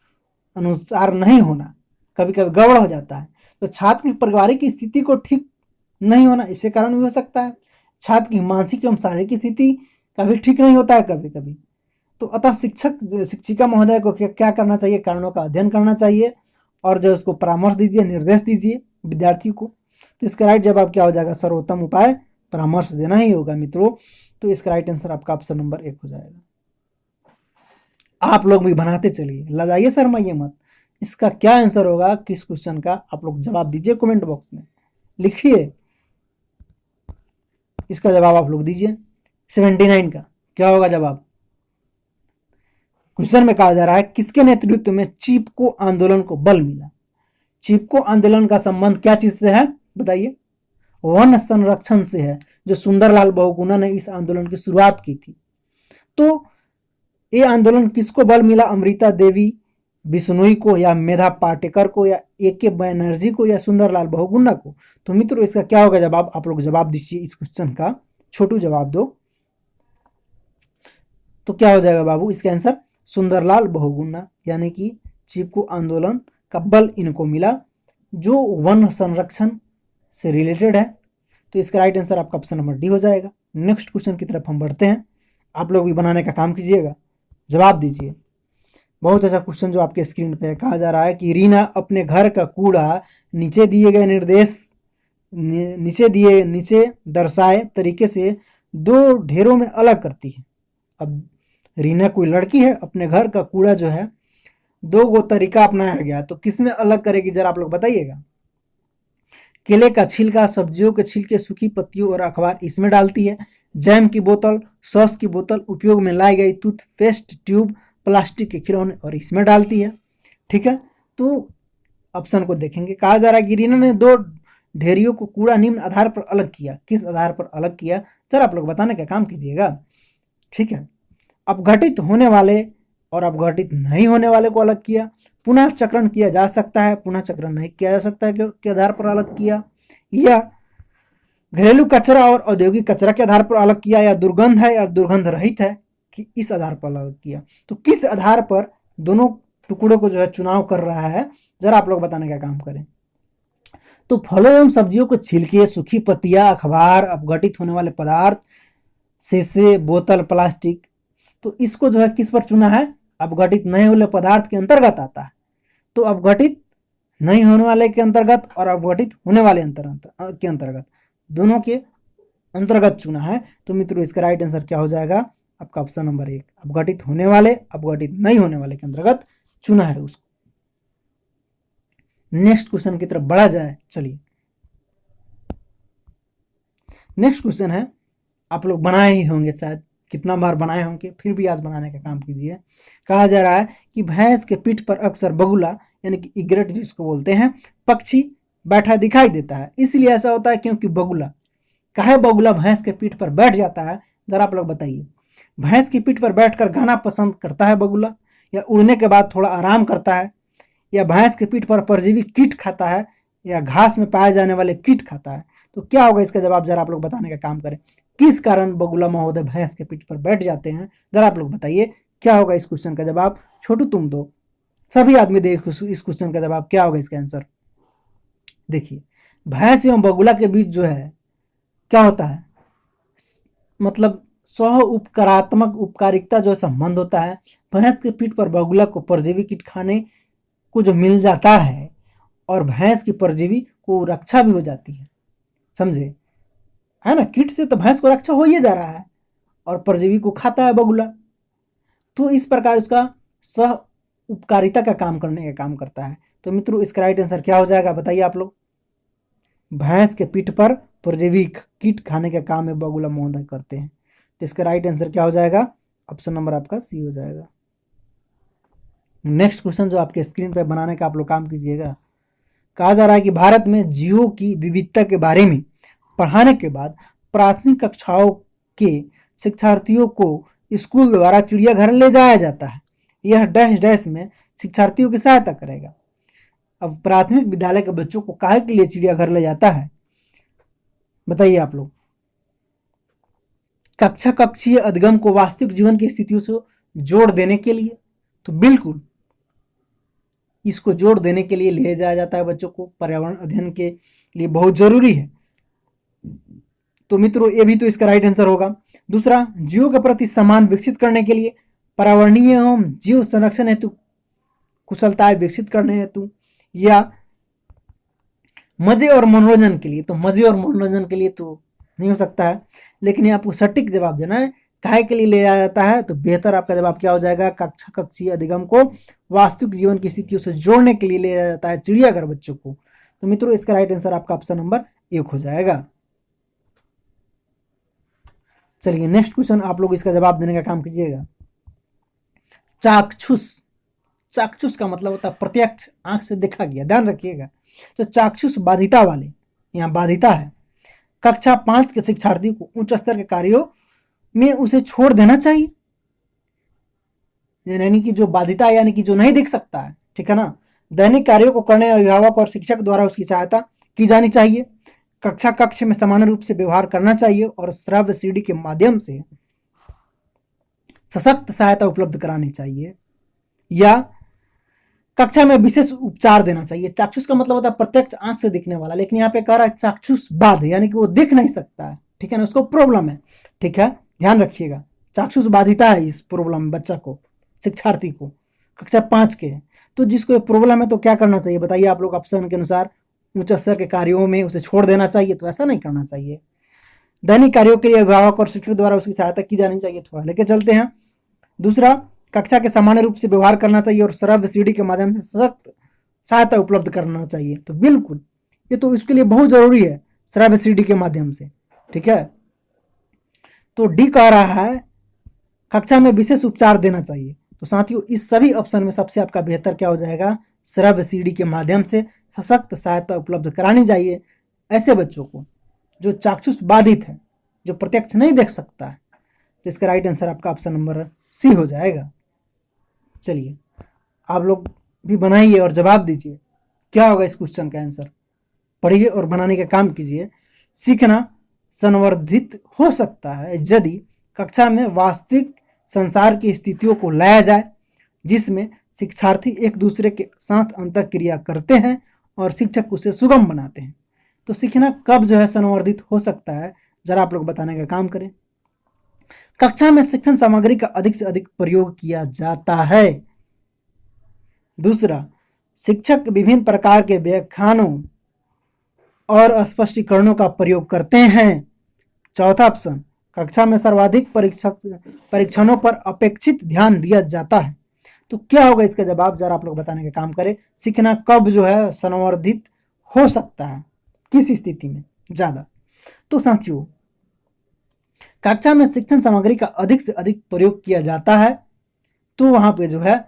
अनुसार नहीं होना, कभी कभी गड़बड़ हो जाता है। तो छात्र की पारिवारिक स्थिति को ठीक नहीं होना, इसके कारण भी हो सकता है। छात्र की मानसिक एवं शारीरिक स्थिति का भी ठीक नहीं होता है कभी कभी। तो अतः शिक्षिका महोदय को क्या करना चाहिए, कारणों का अध्ययन करना चाहिए और जो उसको परामर्श दीजिए, निर्देश दीजिए विद्यार्थी को। तो इसका राइट जवाब क्या हो जाएगा, सर्वोत्तम उपाय परामर्श देना ही होगा मित्रों। तो इसका राइट आंसर आपका ऑप्शन नंबर 1 हो जाएगा। आप लोग भी बनाते चलिए, लजाइए शर्माइए मत। इसका क्या आंसर होगा किस क्वेश्चन का, आप लोग जवाब दीजिए कमेंट बॉक्स में, लिखिए इसका जवाब आप लोग दीजिए। 79 का क्या होगा जवाब। क्वेश्चन में कहा जा रहा है किसके नेतृत्व में चिपको आंदोलन को बल मिला। चिपको आंदोलन का संबंध क्या चीज से है बताइए, वन संरक्षण से है, जो सुंदरलाल बहुगुणा ने इस आंदोलन की शुरुआत की थी। तो ये आंदोलन किसको बल मिला, अमृता देवी बिश्नोई को या मेधा पाटेकर को या AK बनर्जी को या सुंदरलाल बहुगुणा को। तो मित्रों इसका क्या होगा जवाब, आप लोग जवाब दीजिए इस क्वेश्चन का, छोटू जवाब दो। तो क्या हो जाएगा बाबू, इसका आंसर सुंदरलाल बहुगुणा, यानी कि चिपको आंदोलन का बल इनको मिला जो वन संरक्षण से रिलेटेड है। तो इसका राइट आंसर आपका ऑप्शन नंबर डी हो जाएगा। नेक्स्ट क्वेश्चन की तरफ हम बढ़ते हैं, आप लोग भी बनाने का काम कीजिएगा, जवाब दीजिए। बहुत अच्छा क्वेश्चन जो आपके स्क्रीन पे कहा जा रहा है कि रीना अपने घर का कूड़ा नीचे दिए गए निर्देश नीचे दर्शाए तरीके से दो ढेरों में अलग करती है। अब रीना कोई लड़की है, अपने घर का कूड़ा जो है दो गो तरीका अपनाया गया, तो किस में अलग करेगी जरा आप लोग बताइएगा। केले का छिलका, सब्जियों के छिलके, सूखी पत्तियों और अखबार इसमें डालती है। जैम की बोतल, सॉस की बोतल, उपयोग में लाई गई टूथपेस्ट ट्यूब, प्लास्टिक के खिलौने और इसमें डालती है। ठीक है, तो ऑप्शन को देखेंगे। कहा जा रहा है कि रीना ने दो ढेरियों को कूड़ा निम्न आधार पर अलग किया। किस आधार पर अलग किया जरा आप लोग बताने का काम कीजिएगा। ठीक है, अपघटित होने वाले और अपघटित नहीं होने वाले को अलग किया, पुनः चक्रण किया जा सकता है, पुनः चक्रण नहीं किया जा सकता है के आधार पर अलग किया, या घरेलू कचरा और औद्योगिक कचरा के आधार पर अलग किया, या दुर्गंध है या दुर्गंध रहित है कि इस आधार पर अलग किया। तो किस आधार पर दोनों टुकड़ों को जो है चुनाव कर रहा है जरा आप लोग बताने का काम करें। तो फलों एवं सब्जियों को छिलके, सूखी पत्तियां, अखबार, अपघटित होने वाले पदार्थ, शीशे, बोतल, प्लास्टिक, तो इसको जो है किस पर चुना है, अपघटित नहीं होने पदार्थ के अंतर्गत आता है। तो अपघटित नहीं होने वाले के अंतर्गत और अपघटित होने वाले के अंतर्गत, दोनों के अंतर्गत चुना है। तो मित्रों इसका राइट आंसर क्या हो जाएगा, आपका ऑप्शन नंबर 1, अपघटित होने वाले अपघटित नहीं होने वाले के अंतर्गत चुना है उसको। नेक्स्ट क्वेश्चन की तरफ बढ़ा जाए, चलिए। नेक्स्ट क्वेश्चन है, आप लोग बनाए ही होंगे शायद, कितना बार बनाए होंगे, फिर भी आज बनाने का काम कीजिए। कहा जा रहा है कि भैंस के पीठ पर अक्सर बगुला यानी कि इग्रेट जिसको बोलते हैं पक्षी बैठा दिखाई देता है। इसलिए ऐसा होता है क्योंकि बगुला, काहे बगुला भैंस के पीठ पर बैठ जाता है जरा आप लोग बताइए। भैंस की पीठ पर बैठकर गाना पसंद करता है बगुला, या उड़ने के बाद थोड़ा आराम करता है, या भैंस के पीठ पर परजीवी कीट खाता है, या घास में पाए जाने वाले कीट खाता है। तो क्या होगा इसका जवाब जरा आप लोग बताने का काम करें। किस कारण बगुला महोदय भैंस के पीठ पर बैठ जाते हैं जरा आप लोग बताइए, क्या होगा इस क्वेश्चन का जवाब। छोटू तुम दो, सभी आदमी देखो इस क्वेश्चन का जवाब क्या होगा इसका आंसर। देखिए, भैंस एवं बगुला के बीच जो है क्या होता है, मतलब सह उपकारात्मक उपकारिकता जो संबंध होता है। भैंस के पीठ पर बगुला को परजीवी कीट खाने को जो मिल जाता है और भैंस की परजीवी को रक्षा भी हो जाती है, समझे, है ना। कीट से तो भैंस को रक्षा हो ही जा रहा है और परजीवी को खाता है बगुला, तो इस प्रकार उसका सह उपकारिता का काम करने का काम करता है। तो मित्रों इसका राइट आंसर क्या हो जाएगा बताइए आप लोग। भैंस के पीठ पर परजीवी कीट खाने का काम है बगुला महोदय करते हैं। तो इसका राइट आंसर क्या हो जाएगा, ऑप्शन नंबर आपका सी हो जाएगा। नेक्स्ट क्वेश्चन जो आपके स्क्रीन पर बनाने का आप लोग काम कीजिएगा। कहा जा रहा है कि भारत में जीवों की विविधता के बारे में पढ़ाने के बाद प्राथमिक कक्षाओं के शिक्षार्थियों को स्कूल द्वारा चिड़ियाघर ले जाया जाता है। यह डैश डैश में शिक्षार्थियों की सहायता करेगा। अब प्राथमिक विद्यालय के बच्चों को काहे के लिए चिड़ियाघर ले जाता है बताइए आप लोग। कक्षा कक्षीय अधिगम को वास्तविक जीवन की स्थितियों से जोड़ देने के लिए, तो बिल्कुल इसको जोड़ देने के लिए ले जाया जाता है बच्चों को, पर्यावरण अध्ययन के लिए बहुत जरूरी है। तो मित्रों ये भी तो इसका राइट आंसर होगा। दूसरा, जीवों के प्रति सम्मान विकसित करने के लिए, पर्यावरणीय एवं जीव संरक्षण हेतु कुशलताएं विकसित करने हेतु, या मजे और मनोरंजन के लिए। तो मजे और मनोरंजन के लिए तो नहीं हो सकता है, लेकिन आपको सटीक जवाब देना है काहे के लिए ले जाया जाता है। तो बेहतर आपका जवाब क्या हो जाएगा, कक्षा कक्षीय अधिगम को वास्तविक जीवन की स्थितियों से जोड़ने के लिए ले जाया जाता है चिड़ियाघर बच्चों को। तो मित्रों इसका राइट आंसर आपका ऑप्शन नंबर 1 हो जाएगा। चलिए नेक्स्ट क्वेश्चन आप लोग इसका जवाब देने का काम कीजिएगा। चाक्षुष, चाक्षुष का मतलब होता है प्रत्यक्ष आंख से देखा गया, ध्यान रखिएगा। तो चाक्षुष बाधिता वाले, यहाँ बाधिता है, कक्षा 5 के शिक्षार्थी को उच्च स्तर के कार्यों में उसे छोड़ देना चाहिए। यानी कि जो बाधिता यानी कि जो नहीं देख सकता है, ठीक है ना, दैनिक कार्यों को करने अभिभावक और शिक्षक द्वारा उसकी सहायता की जानी चाहिए। कक्षा कक्ष में समान रूप से व्यवहार करना चाहिए और श्रव्य सीढ़ी के माध्यम से सशक्त सहायता उपलब्ध करानी चाहिए, या कक्षा में विशेष उपचार देना चाहिए। चाक्षुष का मतलब होता है प्रत्यक्ष आंख से दिखने वाला, लेकिन यहाँ पे कह रहा है चाक्षुष बाध, यानी कि वो देख नहीं सकता है, ठीक है ना, उसको प्रॉब्लम है, ठीक है, ध्यान रखिएगा। चाक्षुष बाधिता है इस प्रॉब्लम बच्चा को, शिक्षार्थी को, कक्षा 5 के है। तो जिसको प्रॉब्लम है तो क्या करना चाहिए बताइए आप लोग, ऑप्शन के अनुसार उच्च स्तर के कार्यों में उसे छोड़ देना चाहिए, तो ऐसा नहीं करना चाहिए। दैनिक कार्यों के लिए अभिभावक और शिक्षक द्वारा उसकी सहायता की जानी चाहिए, थोड़ा लेके चलते हैं। दूसरा, कक्षा के सामान्य रूप से व्यवहार करना चाहिए और श्रव्य सीढ़ी के माध्यम से सशक्त सहायता उपलब्ध करना चाहिए। तो बिल्कुल ये तो इसके लिए बहुत जरूरी है, श्रव्य सीढ़ी के माध्यम से, ठीक है। तो डी कह रहा है कक्षा में विशेष उपचार देना चाहिए। तो साथियों इस सभी ऑप्शन में सबसे आपका बेहतर क्या हो जाएगा, श्रव्य सीढ़ी के माध्यम से सशक्त सहायता उपलब्ध करानी चाहिए ऐसे बच्चों को जो चाक्षुष बाधित है, जो प्रत्यक्ष नहीं देख सकता है। तो इसका राइट आंसर आपका ऑप्शन नंबर सी हो जाएगा। चलिए आप लोग भी बनाइए और जवाब दीजिए, क्या होगा इस क्वेश्चन का आंसर। पढ़िए और बनाने का काम कीजिए। सीखना संवर्धित हो सकता है यदि कक्षा में वास्तविक संसार की स्थितियों को लाया जाए, जिसमें शिक्षार्थी एक दूसरे के साथ अंतःक्रिया करते हैं और शिक्षक उसे सुगम बनाते हैं। तो सीखना कब जो है संवर्धित हो सकता है, जरा आप लोग बताने का काम करें। कक्षा में शिक्षण सामग्री का अधिक से अधिक प्रयोग किया जाता है। दूसरा, शिक्षक विभिन्न प्रकार के व्याख्यानों और स्पष्टीकरणों का प्रयोग करते हैं। चौथा ऑप्शन, कक्षा में सर्वाधिक परीक्षणों पर अपेक्षित ध्यान दिया जाता है। तो क्या होगा इसका जवाब, जरा आप लोग बताने का काम करें। सीखना कब जो है संवर्धित हो सकता है, किस स्थिति में ज्यादा। तो साथियों कक्षा में शिक्षण सामग्री का अधिक से अधिक प्रयोग किया जाता है, तो वहां पे जो है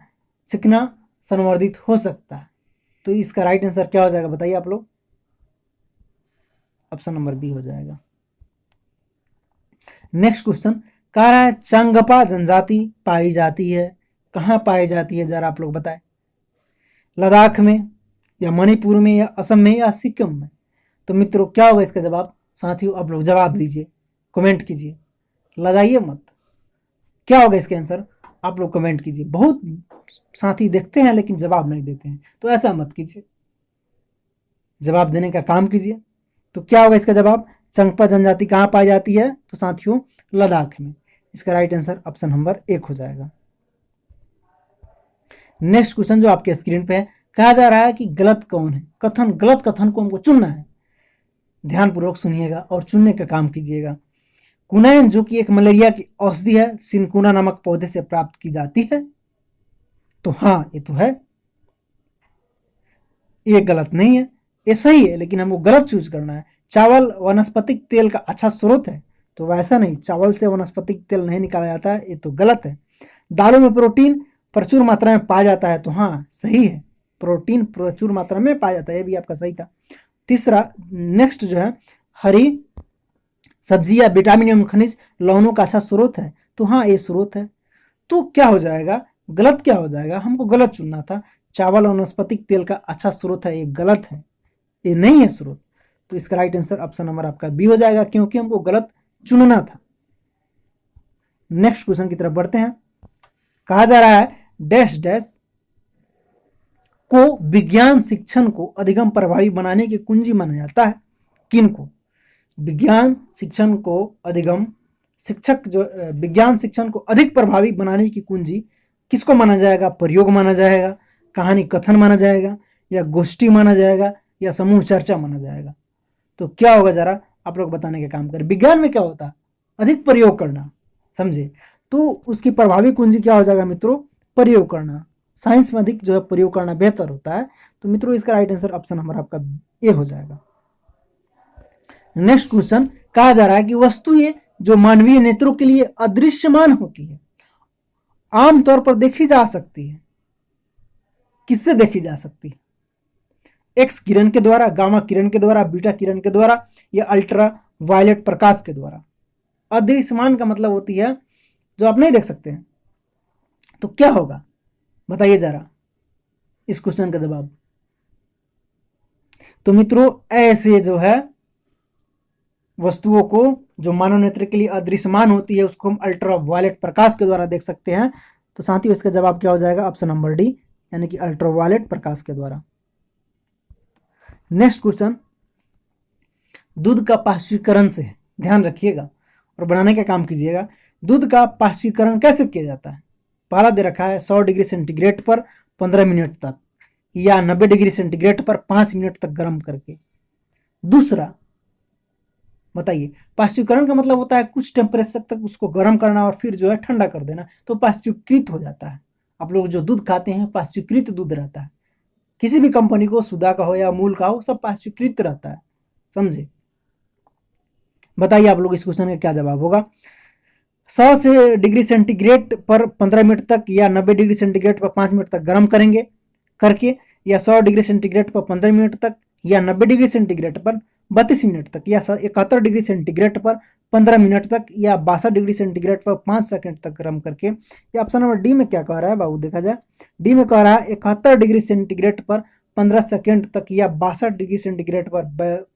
सीखना संवर्धित हो सकता है। तो इसका राइट आंसर क्या हो जाएगा बताइए आप लोग, ऑप्शन नंबर बी हो जाएगा। नेक्स्ट क्वेश्चन कह रहा है चंगपा जनजाति पाई जाती है, कहां पाई जाती है, जरा आप लोग बताएं। लद्दाख में या मणिपुर में या असम में या सिक्किम में। तो मित्रों क्या होगा इसका जवाब, साथियों आप लोग जवाब दीजिए, कमेंट कीजिए, लगाइए मत। क्या होगा इसका आंसर, आप लोग कमेंट कीजिए। बहुत साथी देखते हैं लेकिन जवाब नहीं देते हैं, तो ऐसा मत कीजिए, जवाब देने का काम कीजिए। तो क्या होगा इसका जवाब, चंगपा जनजाति कहां पाई जाती है, तो साथियों लद्दाख में। इसका राइट आंसर ऑप्शन नंबर 1 हो जाएगा। नेक्स्ट क्वेश्चन जो आपके स्क्रीन पे है, कहा जा रहा है कि गलत कौन है कथन, गलत कथन को हमको चुनना है। ध्यानपूर्वक सुनिएगा और चुनने का काम कीजिएगा। कुनैन जो कि एक मलेरिया की औषधि है, सिनकोना नामक पौधे से प्राप्त की जाती है। तो हाँ ये तो है, ये गलत नहीं है, ये सही है, लेकिन हमको गलत चूज करना है। चावल वनस्पतिक तेल का अच्छा स्रोत है, तो वैसा नहीं, चावल से वनस्पतिक तेल नहीं निकाला जाता है, ये तो गलत है। दालों में प्रोटीन प्रचुर मात्रा में पाया जाता है, तो हाँ सही है, प्रोटीन प्रचुर मात्रा में पाया जाता है, ये भी आपका सही था। तीसरा नेक्स्ट जो है, हरी सब्जियां विटामिन एवं खनिज लवणों का अच्छा स्रोत है, तो हाँ ये स्रोत है। तो क्या हो जाएगा, गलत क्या हो जाएगा, हमको गलत चुनना था। चावल वनस्पतिक तेल का अच्छा स्रोत है, ये गलत है, ये नहीं है स्रोत। तो इसका राइट आंसर ऑप्शन नंबर आपका बी हो जाएगा, क्योंकि हमको गलत चुनना था। नेक्स्ट क्वेश्चन की तरफ बढ़ते हैं। कहा जा रहा है डैश डैश को विज्ञान शिक्षण को अधिगम प्रभावी बनाने की कुंजी माना जाता है। किन को, विज्ञान शिक्षण को अधिगम, शिक्षक जो विज्ञान शिक्षण को अधिक प्रभावी बनाने की कुंजी किसको माना जाएगा, प्रयोग माना जाएगा, कहानी कथन माना जाएगा, या गोष्ठी माना जाएगा, या समूह चर्चा माना जाएगा। तो क्या होगा जरा आप लोग बताने का काम करें। विज्ञान में क्या होता है, अधिक प्रयोग करना, समझे, तो उसकी प्रभावी कुंजी क्या हो जाएगा मित्रों, प्रयोग करना। साइंस में अधिक जो है प्रयोग करना बेहतर होता है। तो मित्रों इसका राइट आंसर ऑप्शन नंबर आपका ए हो जाएगा। नेक्स्ट क्वेश्चन कहा जा रहा है कि वस्तुएं जो मानवीय नेत्रों के लिए अदृश्यमान होती है, आमतौर पर देखी जा सकती है, किससे देखी जा सकती है, एक्स किरण के द्वारा, गामा किरण के द्वारा, बीटा किरण के द्वारा, या अल्ट्रा वायलेट प्रकाश के द्वारा। अदृश्यमान का मतलब होती है जो आप नहीं देख सकते हैं। तो क्या होगा बताइए जरा इस क्वेश्चन का जवाब। तो मित्रों ऐसे जो है वस्तुओं को जो मानव नेत्र के लिए अदृश्यमान होती है उसको हम अल्ट्रा वायलेट प्रकाश के द्वारा देख सकते हैं। तो साथियों इसका जवाब क्या हो जाएगा, ऑप्शन नंबर डी, यानी कि अल्ट्रा वायलेट प्रकाश के द्वारा। नेक्स्ट क्वेश्चन, दूध का पाश्चुरीकरण से, ध्यान रखिएगा और बनाने का काम कीजिएगा। दूध का पाश्चुरीकरण कैसे किया जाता है? पहला दे रखा है 100 डिग्री सेंटीग्रेड पर 15 मिनट तक, या 90 डिग्री सेंटीग्रेड पर 5 मिनट तक गर्म करके। दूसरा बताइए, पाश्चुरीकरण का मतलब होता है कुछ टेम्परेचर तक उसको गर्म करना और फिर जो है ठंडा कर देना, तो पाश्चुरीकृत हो जाता है। आप लोग जो दूध खाते हैं पाश्चुरीकृत दूध रहता है। किसी भी कंपनी को, सुधा का हो या अमूल का हो, सब पाश्चुरीकृत रहता है, समझे। बताइए आप लोग इस क्वेश्चन का क्या जवाब होगा। 100 से डिग्री सेंटीग्रेड पर 15 मिनट तक या 90 डिग्री सेंटीग्रेड पर 5 मिनट तक गर्म करेंगे करके, या 100 डिग्री सेंटीग्रेड पर 15 मिनट तक, या 90 डिग्री सेंटीग्रेड पर 32 मिनट तक, या 71 डिग्री सेंटीग्रेड पर 15 मिनट तक, या 62 डिग्री सेंटीग्रेड पर 5 सेकंड तक गर्म करके। या ऑप्शन नंबर डी में क्या कह रहा है बाबू, देखा जाए। डी में कह रहा है 71 डिग्री सेंटीग्रेड पर 15 सेकंड तक, या 62 डिग्री सेंटीग्रेड पर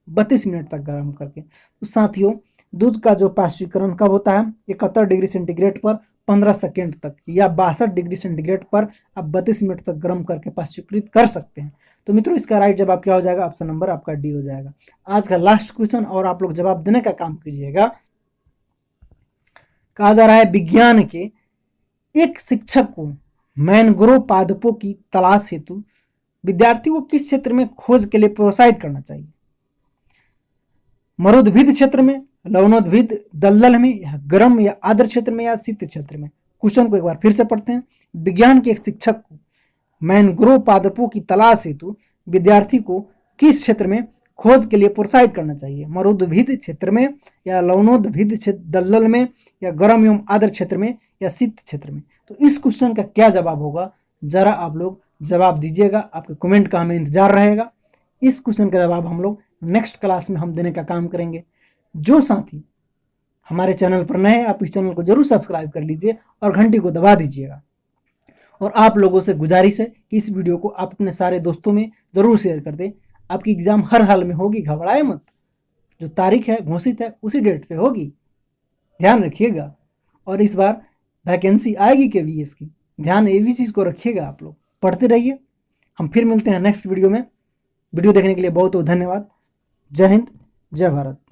32 मिनट तक गर्म करके। तो साथियों दूध का जो पाश्चुरीकरण कब होता है, 71 डिग्री सेंटीग्रेड पर 15 सेकंड तक, या 62 डिग्री सेंटीग्रेड पर आप 32 मिनट तक गर्म करके पाश्चुरीकृत कर सकते हैं। तो मित्रों इसका राइट जवाब क्या हो जाएगा, ऑप्शन नंबर आपका डी हो जाएगा। आज का लास्ट क्वेश्चन, और आप लोग जवाब देने का काम कीजिएगा। कहा जा रहा है विज्ञान के एक शिक्षक को मैंग्रोव पादपों की तलाश हेतु विद्यार्थियों को किस क्षेत्र में खोज के लिए प्रोत्साहित करना चाहिए? मरुद्भिद क्षेत्र में, लवणोद्भिद दलदल में, या गर्म या आर्द्र क्षेत्र में, या शीत क्षेत्र में। क्वेश्चन को एक बार फिर से पढ़ते हैं। विज्ञान के एक शिक्षक को मैंग्रोव पादपों की तलाश हेतु विद्यार्थी को किस क्षेत्र में खोज के लिए प्रोत्साहित करना चाहिए? मरुद्भिद क्षेत्र में, या लवणोद्भिद दलदल में, या गर्म एवं आर्द्र क्षेत्र में, या शीत क्षेत्र में। तो इस क्वेश्चन का क्या जवाब होगा, जरा आप लोग जवाब दीजिएगा। आपके कमेंट का हमें इंतजार रहेगा। इस क्वेश्चन का जवाब हम लोग नेक्स्ट क्लास में हम देने का काम करेंगे। जो साथी हमारे चैनल पर नए हैं, आप इस चैनल को जरूर सब्सक्राइब कर लीजिए और घंटी को दबा दीजिएगा। और आप लोगों से गुजारिश है कि इस वीडियो को आप अपने सारे दोस्तों में जरूर शेयर कर दें। आपकी एग्जाम हर हाल में होगी, घबराए मत। जो तारीख है घोषित है उसी डेट पे होगी, ध्यान रखिएगा। और इस बार वैकेंसी आएगी KVS की, ध्यान ये भी चीज़ को रखिएगा। आप लोग पढ़ते रहिए। हम फिर मिलते हैं नेक्स्ट वीडियो में। वीडियो देखने के लिए बहुत बहुत धन्यवाद। जय हिंद, जय भारत।